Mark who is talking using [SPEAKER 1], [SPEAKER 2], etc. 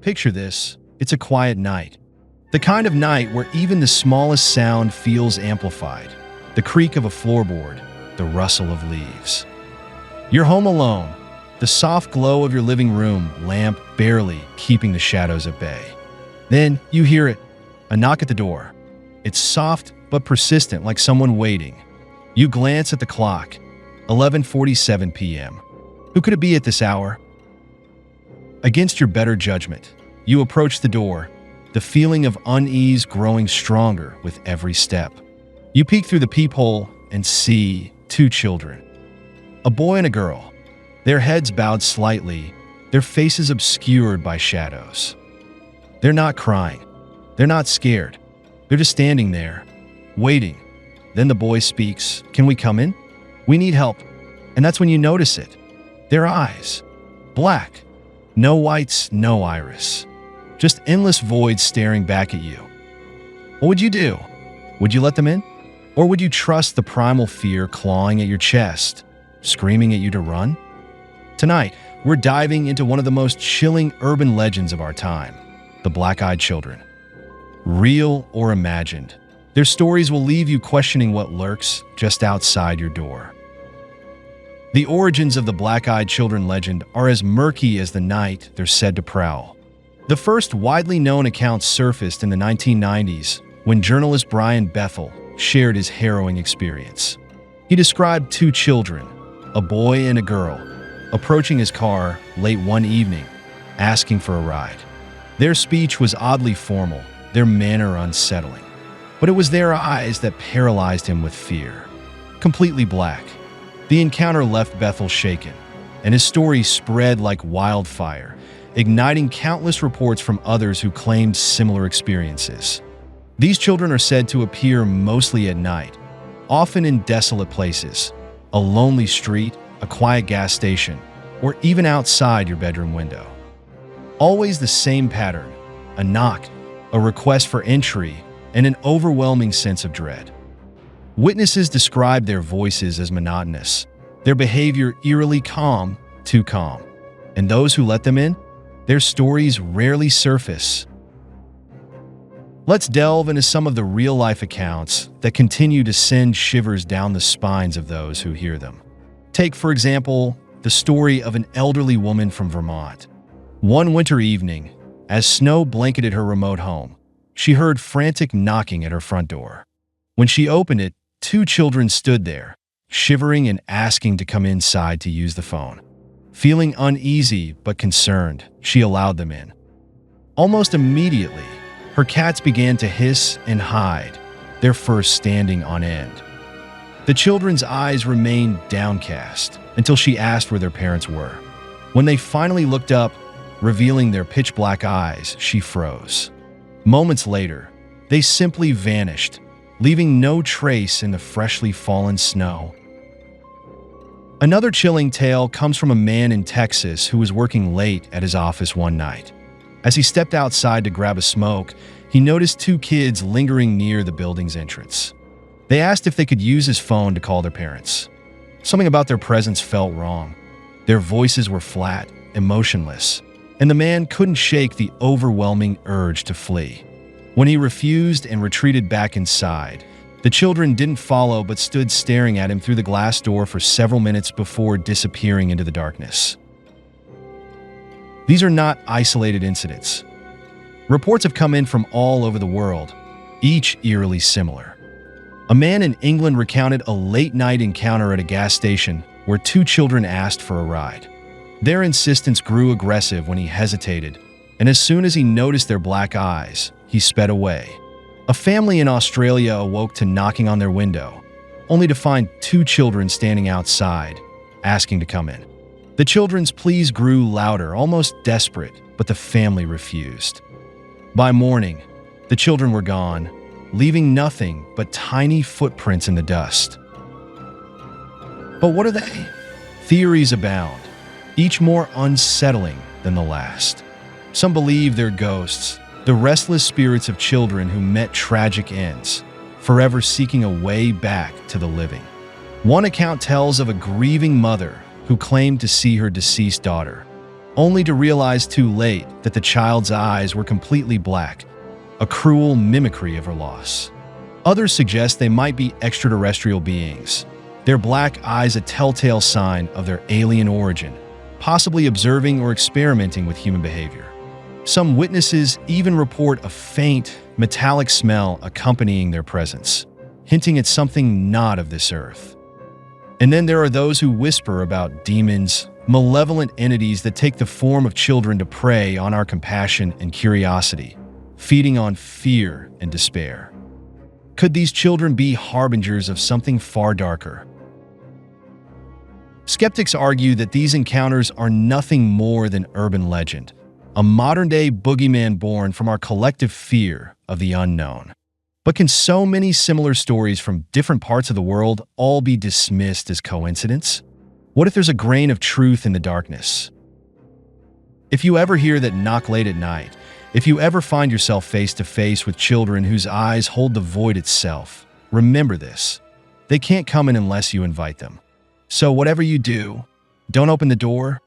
[SPEAKER 1] Picture this. It's a quiet night. The kind of night where even the smallest sound feels amplified. The creak of a floorboard, the rustle of leaves. You're home alone, the soft glow of your living room lamp barely keeping the shadows at bay. Then you hear it, a knock at the door. It's soft but persistent, like someone waiting. You glance at the clock, 11:47 p.m. Who could it be at this hour? Against your better judgment, you approach the door, the feeling of unease growing stronger with every step. You peek through the peephole and see two children, a boy and a girl, their heads bowed slightly, their faces obscured by shadows. They're not crying. They're not scared. They're just standing there, waiting. Then the boy speaks, "Can we come in? We need help." And that's when you notice it. Their eyes, black. No whites, no iris. Just endless voids staring back at you. What would you do? Would you let them in? Or would you trust the primal fear clawing at your chest, screaming at you to run? Tonight, we're diving into one of the most chilling urban legends of our time, the Black-Eyed Children. Real or imagined, their stories will leave you questioning what lurks just outside your door. The origins of the Black-Eyed Children legend are as murky as the night they're said to prowl. The first widely known account surfaced in the 1990s when journalist Brian Bethel shared his harrowing experience. He described two children, a boy and a girl, approaching his car late one evening, asking for a ride. Their speech was oddly formal, their manner unsettling. But it was their eyes that paralyzed him with fear. Completely black. The encounter left Bethel shaken, and his story spread like wildfire, igniting countless reports from others who claimed similar experiences. These children are said to appear mostly at night, often in desolate places, a lonely street, a quiet gas station, or even outside your bedroom window. Always the same pattern: a knock, a request for entry, and an overwhelming sense of dread. Witnesses describe their voices as monotonous, their behavior eerily calm, too calm. And those who let them in, their stories rarely surface. Let's delve into some of the real-life accounts that continue to send shivers down the spines of those who hear them. Take, for example, the story of an elderly woman from Vermont. One winter evening, as snow blanketed her remote home, she heard frantic knocking at her front door. When she opened it, two children stood there, shivering and asking to come inside to use the phone. Feeling uneasy but concerned, she allowed them in. Almost immediately, her cats began to hiss and hide, their fur standing on end. The children's eyes remained downcast until she asked where their parents were. When they finally looked up, revealing their pitch-black eyes, she froze. Moments later, they simply vanished, leaving no trace in the freshly fallen snow. Another chilling tale comes from a man in Texas who was working late at his office one night. As he stepped outside to grab a smoke, he noticed two kids lingering near the building's entrance. They asked if they could use his phone to call their parents. Something about their presence felt wrong. Their voices were flat, emotionless, and the man couldn't shake the overwhelming urge to flee. When he refused and retreated back inside, the children didn't follow but stood staring at him through the glass door for several minutes before disappearing into the darkness. These are not isolated incidents. Reports have come in from all over the world, each eerily similar. A man in England recounted a late-night encounter at a gas station where two children asked for a ride. Their insistence grew aggressive when he hesitated, and as soon as he noticed their black eyes, he sped away. A family in Australia awoke to knocking on their window, only to find two children standing outside, asking to come in. The children's pleas grew louder, almost desperate, but the family refused. By morning, the children were gone, leaving nothing but tiny footprints in the dust. But what are they? Theories abound, each more unsettling than the last. Some believe they're ghosts, the restless spirits of children who met tragic ends, forever seeking a way back to the living. One account tells of a grieving mother who claimed to see her deceased daughter. only to realize too late that the child's eyes were completely black, a cruel mimicry of her loss. Others suggest they might be extraterrestrial beings, their black eyes a telltale sign of their alien origin, possibly observing or experimenting with human behavior. Some witnesses even report a faint, metallic smell accompanying their presence, hinting at something not of this earth. And then there are those who whisper about demons, malevolent entities that take the form of children to prey on our compassion and curiosity, feeding on fear and despair. Could these children be harbingers of something far darker? Skeptics argue that these encounters are nothing more than urban legend, a modern-day boogeyman born from our collective fear of the unknown. But can so many similar stories from different parts of the world all be dismissed as coincidence? What if there's a grain of truth in the darkness? If you ever hear that knock late at night, if you ever find yourself face to face with children whose eyes hold the void itself, remember this: they can't come in unless you invite them. So whatever you do, don't open the door,